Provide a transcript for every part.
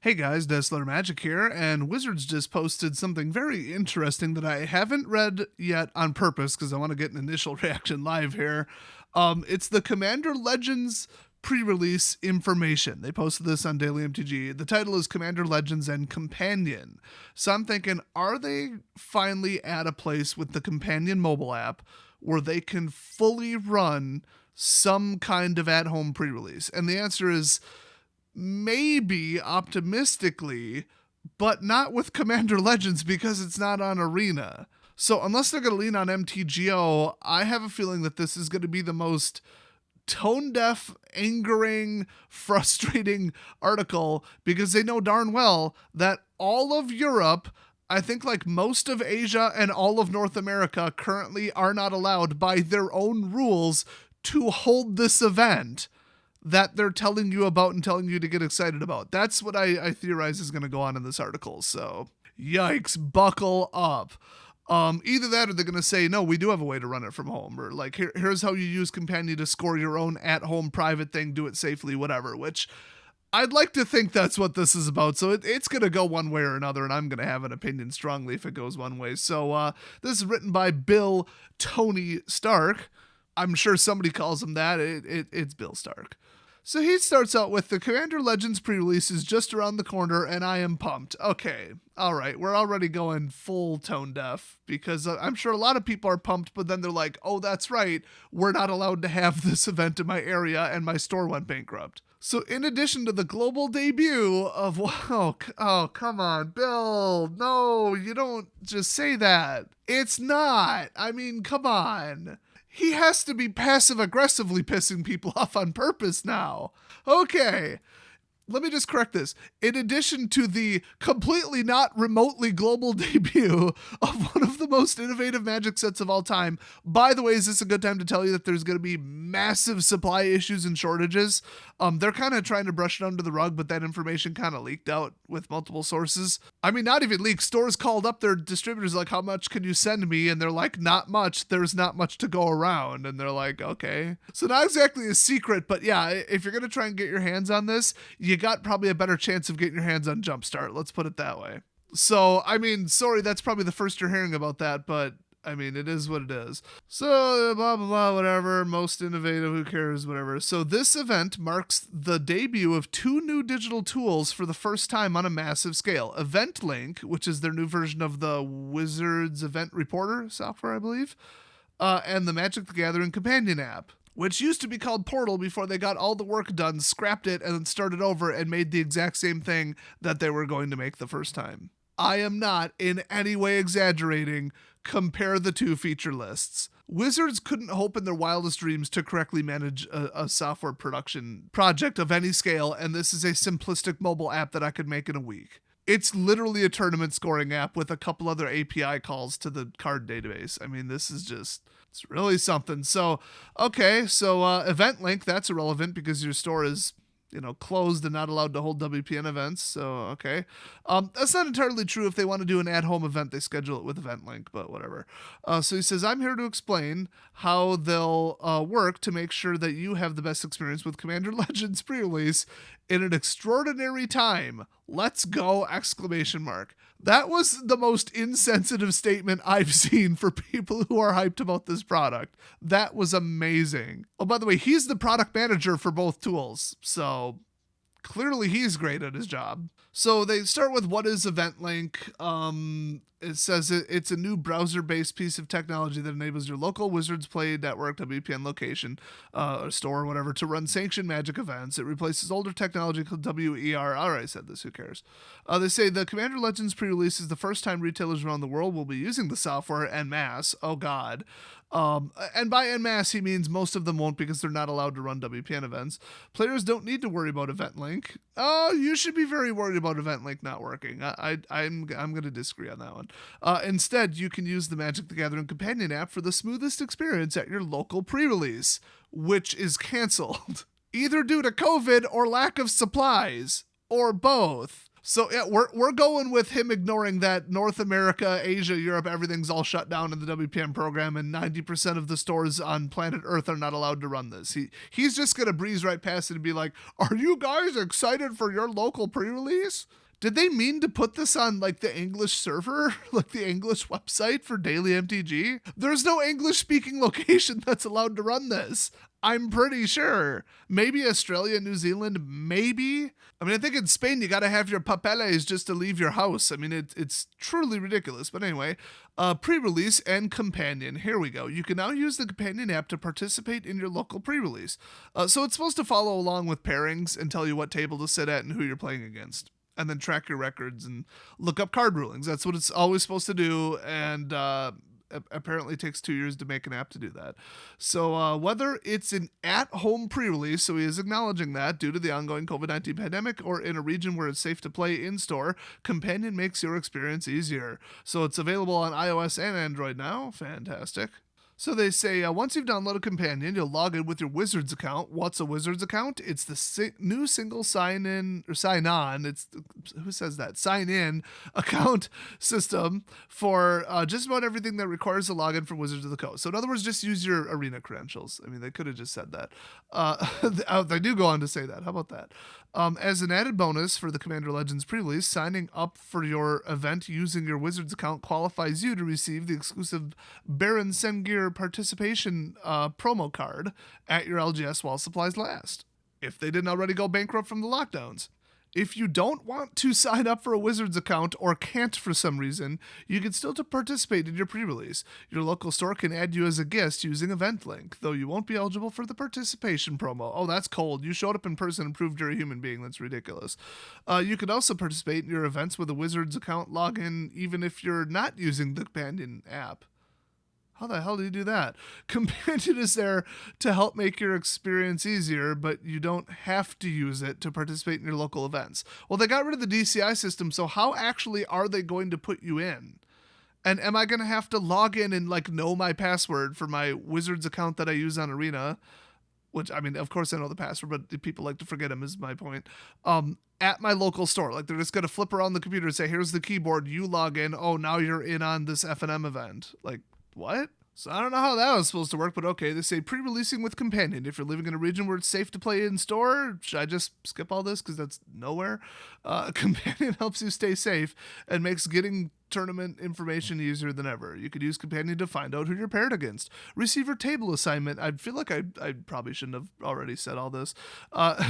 Hey guys, Dazzler Magic here, and Wizards just posted something very interesting that I haven't read yet on purpose because I want to get an initial reaction live here. It's the Commander Legends Prerelease Information. They posted this on Daily MTG. The title is Commander Legends and Companion. So I'm thinking, are they finally at a place with the Companion mobile app where they can fully run some kind of at-home pre-release? And the answer is maybe, optimistically, but not with Commander Legends because it's not on Arena. So unless they're going to lean on MTGO, I have a feeling that this is going to be the most tone-deaf, angering, frustrating article because they know darn well that all of Europe, I think like most of Asia and all of North America currently are not allowed by their own rules to hold this event that they're telling you about and telling you to get excited about. That's what I theorize is going to go on in this article. So, yikes, buckle up. Either that or they're going to say, no, we do have a way to run it from home. Or like, here's how you use Companion to score your own at-home private thing, do it safely, whatever. Which I'd like to think that's what this is about. So it's going to go one way or another, and I'm going to have an opinion strongly if it goes one way. So this is written by Bill Tony Stark. I'm sure somebody calls him that. It's Bill Stark. So he starts out with the Commander Legends pre-release is just around the corner and I am pumped. Okay, all right, we're already going full tone deaf because I'm sure a lot of people are pumped, but then they're like, oh, that's right, we're not allowed to have this event in my area and my store went bankrupt. So in addition to the global debut of, oh, come on, Bill, no, you don't just say that. It's not. I mean, come on. He has to be passive-aggressively pissing people off on purpose now. Okay, let me just correct this. In addition to the completely not remotely global debut of one of the most innovative Magic sets of all time, by the way, is this a good time to tell you that there's going to be massive supply issues and shortages? They're kind of trying to brush it under the rug, but that information kind of leaked out with multiple sources. I mean, not even leaked. Stores called up their distributors like, how much can you send me? And they're like, not much. There's not much to go around. And they're like, okay. So not exactly a secret, but yeah, if you're going to try and get your hands on this, you got probably a better chance of getting your hands on Jumpstart. Let's put it that way. So, I mean, sorry, that's probably the first you're hearing about that, but I mean, it is what it is. So, blah, blah, blah, whatever. Most innovative, who cares, whatever. So this event marks the debut of 2 new digital tools for the first time on a massive scale. Event Link, which is their new version of the Wizards Event Reporter software, I believe, and the Magic the Gathering Companion app, which used to be called Portal before they got all the work done, scrapped it, and then started over and made the exact same thing that they were going to make the first time. I am not in any way exaggerating. Compare the 2 feature lists. Wizards couldn't hope in their wildest dreams to correctly manage a software production project of any scale, and this is a simplistic mobile app that I could make in a week. It's literally a tournament scoring app with a couple other API calls to the card database. I mean, this is just, it's really something. So, okay, so Event Link, that's irrelevant because your store is, closed and not allowed to hold WPN events. So, okay. That's not entirely true. If they want to do an at-home event, they schedule it with Event Link, but whatever. So he says, I'm here to explain how they'll work to make sure that you have the best experience with Commander Legends pre-release in an extraordinary time. Let's go! ! That was the most insensitive statement I've seen for people who are hyped about this product. That was amazing. Oh, by the way, he's the product manager for both tools, so clearly he's great at his job. So they start with what is Event Link. It says it's a new browser-based piece of technology that enables your local Wizards Play Network WPN location, or store or whatever, to run sanctioned Magic events. It replaces older technology called WER. All right, I said this. Who cares? They say the Commander Legends pre-release is the first time retailers around the world will be using the software en masse. Oh, God. And by en masse, he means most of them won't because they're not allowed to run WPN events. Players don't need to worry about Event Link. You should be very worried about Event Link not working. I'm going to disagree on that one. Instead, you can use the Magic the Gathering Companion app for the smoothest experience at your local pre-release, which is canceled, either due to COVID or lack of supplies, or both. So yeah, we're going with him ignoring that North America, Asia, Europe, everything's all shut down in the WPN program, and 90% of the stores on planet Earth are not allowed to run this. He's just gonna breeze right past it and be like, "Are you guys excited for your local pre-release?" Did they mean to put this on like the English server, like the English website for Daily MTG? There's no English speaking location that's allowed to run this. I'm pretty sure. Maybe Australia, New Zealand, maybe. I mean, I think in Spain you gotta have your papeles just to leave your house. I mean, it's truly ridiculous. But anyway, pre-release and companion. Here we go. You can now use the companion app to participate in your local pre-release. So it's supposed to follow along with pairings and tell you what table to sit at and who you're playing against. And then track your records and look up card rulings. That's what it's always supposed to do, and apparently takes 2 years to make an app to do that. So whether it's an at-home pre-release, so he is acknowledging that due to the ongoing COVID-19 pandemic, or in a region where it's safe to play in-store, Companion makes your experience easier. So it's available on iOS and Android now. Fantastic. So they say, once you've downloaded Companion, you'll log in with your Wizards account. What's a Wizards account? It's the new single sign-in, or sign-on, it's, who says that? Sign-in account system for just about everything that requires a login from Wizards of the Coast. So in other words, just use your arena credentials. I mean, they could have just said that. They do go on to say that. How about that? As an added bonus for the Commander Legends Prerelease, signing up for your event using your Wizards account qualifies you to receive the exclusive Baron Sengir participation promo card at your LGS while supplies last, if they didn't already go bankrupt from the lockdowns. If you don't want to sign up for a Wizards account or can't for some reason, you can still participate in your pre-release. Your local store can add you as a guest using Event Link, though you won't be eligible for the participation promo. Oh, that's cold. You showed up in person and proved you're a human being. That's ridiculous. You can also participate in your events with a Wizards account login, even if you're not using the Companion app. How the hell do you do that? Companion is there to help make your experience easier, but you don't have to use it to participate in your local events. Well, they got rid of the DCI system, so how actually are they going to put you in? And am I going to have to log in and like know my password for my Wizards account that I use on Arena? Which, I mean, of course I know the password, but people like to forget them is my point. At my local store. Like, they're just going to flip around the computer and say, here's the keyboard, you log in, oh, now you're in on this F&M event. Like, what? So I don't know how that was supposed to work, but okay, they say pre-releasing with Companion. If you're living in a region where it's safe to play in store, should I just skip all this because that's nowhere? Companion helps you stay safe and makes getting tournament information easier than ever. You could use Companion to find out who you're paired against. Receive your table assignment. I feel like I probably shouldn't have already said all this.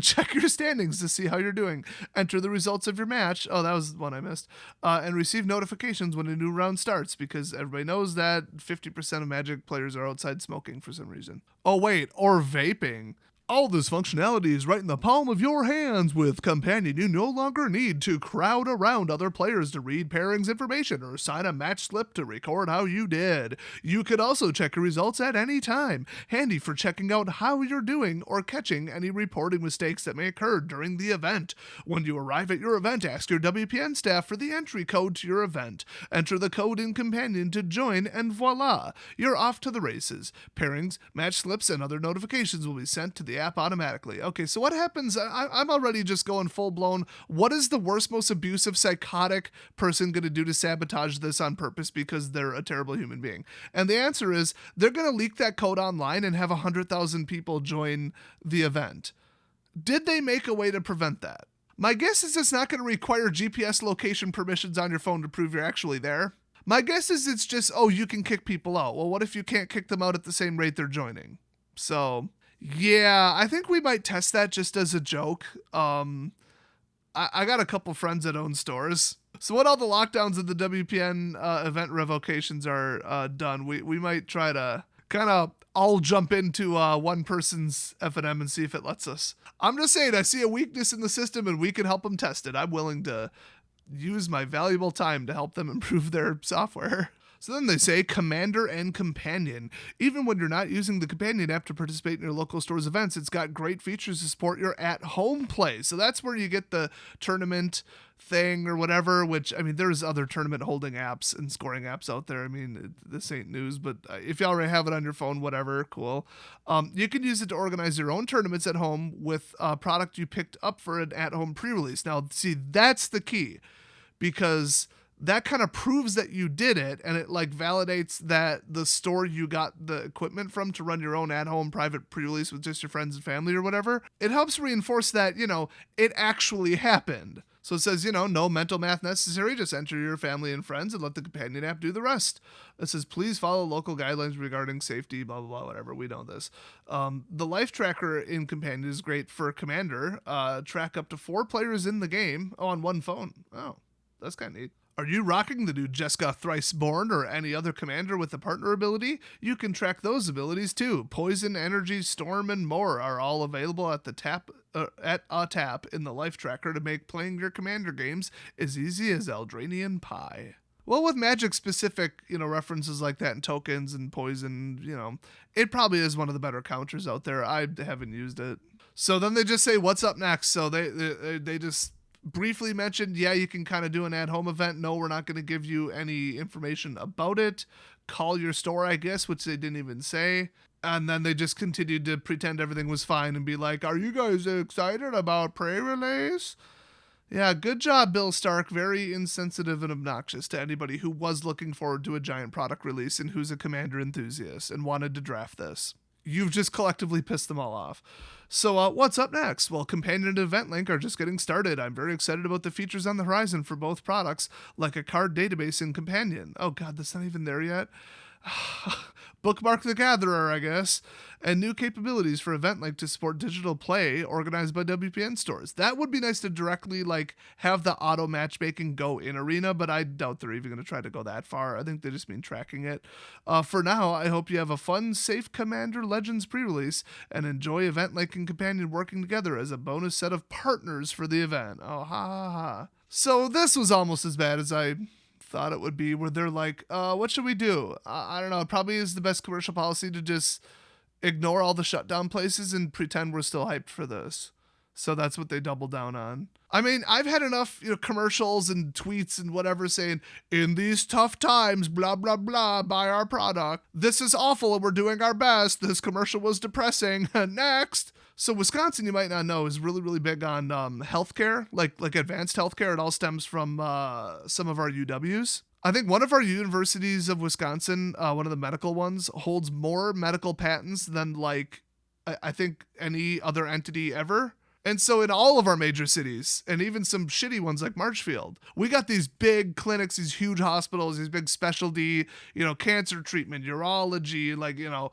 Check your standings to see how you're doing. Enter the results of your match. Oh, that was one I missed. And receive notifications when a new round starts, because everybody knows that 50% of Magic players are outside smoking for some reason. Oh, wait, or vaping. All this functionality is right in the palm of your hands. With Companion, you no longer need to crowd around other players to read pairings information or sign a match slip to record how you did. You could also check your results at any time, handy for checking out how you're doing or catching any reporting mistakes that may occur during the event. When you arrive at your event, ask your WPN staff for the entry code to your event. Enter the code in Companion to join, and voila, you're off to the races. Pairings, match slips, and other notifications will be sent to the app automatically. Okay, so what happens? I'm already just going full blown. What is the worst, most abusive, psychotic person going to do to sabotage this on purpose because they're a terrible human being? And the answer is they're going to leak that code online and have 100,000 people join the event. Did they make a way to prevent that? My guess is it's not going to require GPS location permissions on your phone to prove you're actually there. My guess is it's just, oh, you can kick people out. Well, what if you can't kick them out at the same rate they're joining? So yeah, I think we might test that just as a joke. I got a couple friends that own stores. So when all the lockdowns of the WPN event revocations are done, we might try to kind of all jump into one person's F&M and see if it lets us. I'm just saying, I see a weakness in the system and we can help them test it. I'm willing to use my valuable time to help them improve their software. So then they say Commander and Companion. Even when you're not using the Companion app to participate in your local store's events, it's got great features to support your at-home play. So that's where you get the tournament thing or whatever, which, I mean, there's other tournament holding apps and scoring apps out there. I mean, this ain't news, but if you already have it on your phone, whatever, cool. You can use it to organize your own tournaments at home with a product you picked up for an at-home pre-release. Now, see, that's the key, because that kind of proves that you did it, and it like validates that the store you got the equipment from to run your own at-home private pre-release with just your friends and family or whatever. It helps reinforce that, you know, it actually happened. So it says, you know, no mental math necessary. Just enter your family and friends and let the companion app do the rest. It says, please follow local guidelines regarding safety, blah, blah, blah, whatever. We know this. The life tracker in Companion is great for Commander. Track up to 4 players in the game on one phone. Oh, that's kind of neat. Are you rocking the new Jeska Thriceborn or any other commander with a partner ability? You can track those abilities too. Poison, Energy, Storm, and more are all available at a tap in the life tracker to make playing your commander games as easy as Eldranian pie. Well, with Magic-specific, you know, references like that and tokens and poison, you know, it probably is one of the better counters out there. I haven't used it. So then they just say, what's up next? So they just briefly mentioned, yeah, you can kind of do an at-home event. No, we're not going to give you any information about it. Call your store, I guess, which they didn't even say. And then they just continued to pretend everything was fine and be like, are you guys excited about pre-release? Yeah, good job, Bill Stark. Very insensitive and obnoxious to anybody who was looking forward to a giant product release and who's a Commander enthusiast and wanted to draft this. You've just collectively pissed them all off. So what's up next? Well, Companion and Event Link are just getting started. I'm very excited about the features on the horizon for both products, like a card database in Companion. Oh god, that's not even there yet. Bookmark the Gatherer, I guess, and new capabilities for Event Link to support digital play organized by WPN stores. That would be nice to directly like have the auto matchmaking go in Arena, but I doubt they're even going to try to go that far. I think they just mean tracking it. For now, I hope you have a fun, safe Commander Legends pre-release and enjoy Event Link and Companion working together as a bonus set of partners for the event. Oh, ha ha ha. So this was almost as bad as I thought it would be, where they're like, what should we do? I don't know. It probably is the best commercial policy to just ignore all the shutdown places and pretend we're still hyped for this. So that's what they double down on. I mean, I've had enough, you know, commercials and tweets and whatever saying, in these tough times, blah, blah, blah, buy our product. This is awful and we're doing our best. This commercial was depressing. Next. So Wisconsin, you might not know, is really, really big on healthcare, like advanced healthcare. It all stems from some of our UWs. I think one of our universities of Wisconsin, one of the medical ones, holds more medical patents than like I think any other entity ever. And so in all of our major cities, and even some shitty ones like Marshfield, we got these big clinics, these huge hospitals, these big specialty, you know, cancer treatment, urology, like, you know,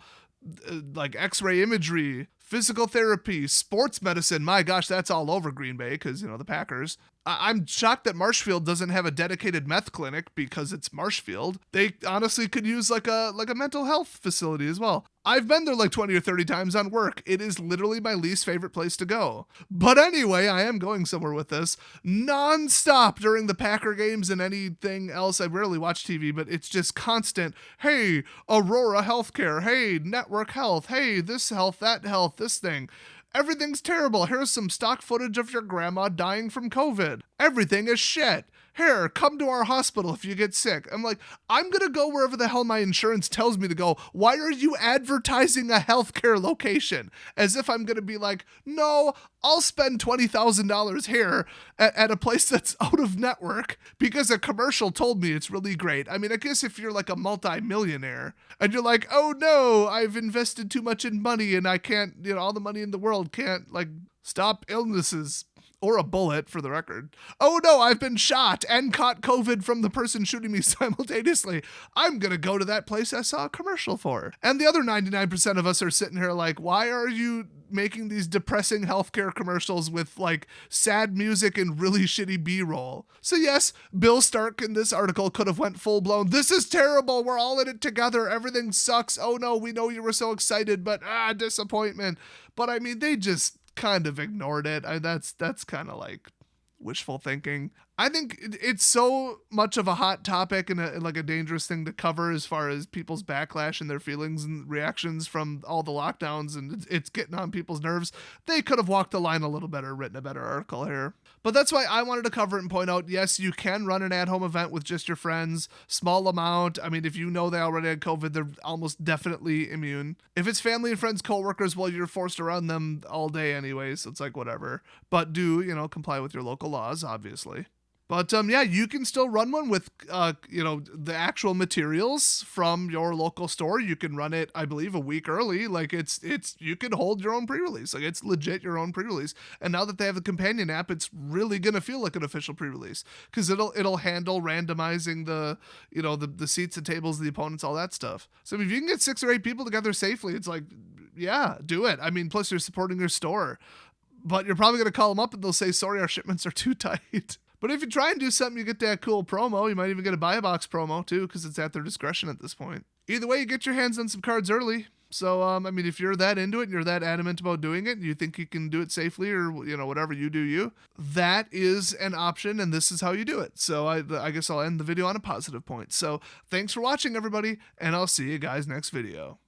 like x-ray imagery, physical therapy, sports medicine. My gosh, that's all over Green Bay because, you know, the Packers. I'm shocked that Marshfield doesn't have a dedicated meth clinic because it's Marshfield. They honestly could use like a mental health facility as well. I've been there like 20 or 30 times on work. It is literally my least favorite place to go. But anyway, I am going somewhere with this. Non-stop during the Packer games and anything else. I rarely watch TV, but it's just constant. Hey, Aurora Healthcare. Hey, Network Health. Hey, this health, that health, this thing. Everything's terrible. Here's some stock footage of your grandma dying from COVID. Everything is shit. Here, come to our hospital if you get sick. I'm like, I'm going to go wherever the hell my insurance tells me to go. Why are you advertising a healthcare location? As if I'm going to be like, no, I'll spend $20,000 here at a place that's out of network because a commercial told me it's really great. I mean, I guess if you're like a multi-millionaire and you're like, oh no, I've invested too much in money and I can't, you know, all the money in the world can't like stop illnesses. Or a bullet, for the record. Oh no, I've been shot and caught COVID from the person shooting me simultaneously. I'm gonna go to that place I saw a commercial for. And the other 99% of us are sitting here like, why are you making these depressing healthcare commercials with like sad music and really shitty B-roll? So yes, Bill Stark in this article could have went full blown, this is terrible, we're all in it together, everything sucks, oh no, we know you were so excited, but disappointment. But I mean, they just kind of ignored it. That's kind of like wishful thinking. I think it's so much of a hot topic and like a dangerous thing to cover as far as people's backlash and their feelings and reactions from all the lockdowns, and it's getting on people's nerves. They could have walked the line a little better, written a better article here. But that's why I wanted to cover it and point out, yes, you can run an at-home event with just your friends, small amount. I mean, if you know they already had COVID, they're almost definitely immune. If it's family and friends, coworkers, well, you're forced around them all day anyway, so it's like whatever. But do, comply with your local laws, obviously. But yeah, you can still run one with the actual materials from your local store. You can run it, I believe, a week early. Like it's you can hold your own pre-release. Like it's legit your own pre-release. And now that they have the companion app, it's really gonna feel like an official pre-release because it'll handle randomizing the seats, the tables, the opponents, all that stuff. So if you can get 6 or 8 people together safely, it's like, yeah, do it. I mean, plus you're supporting your store. But you're probably going to call them up and they'll say, sorry, our shipments are too tight. But if you try and do something, you get that cool promo. You might even get a buy a box promo too, because it's at their discretion at this point. Either way, you get your hands on some cards early. So, I mean, if you're that into it and you're that adamant about doing it and you think you can do it safely or, whatever you do you, that is an option and this is how you do it. So I guess I'll end the video on a positive point. So thanks for watching, everybody, and I'll see you guys next video.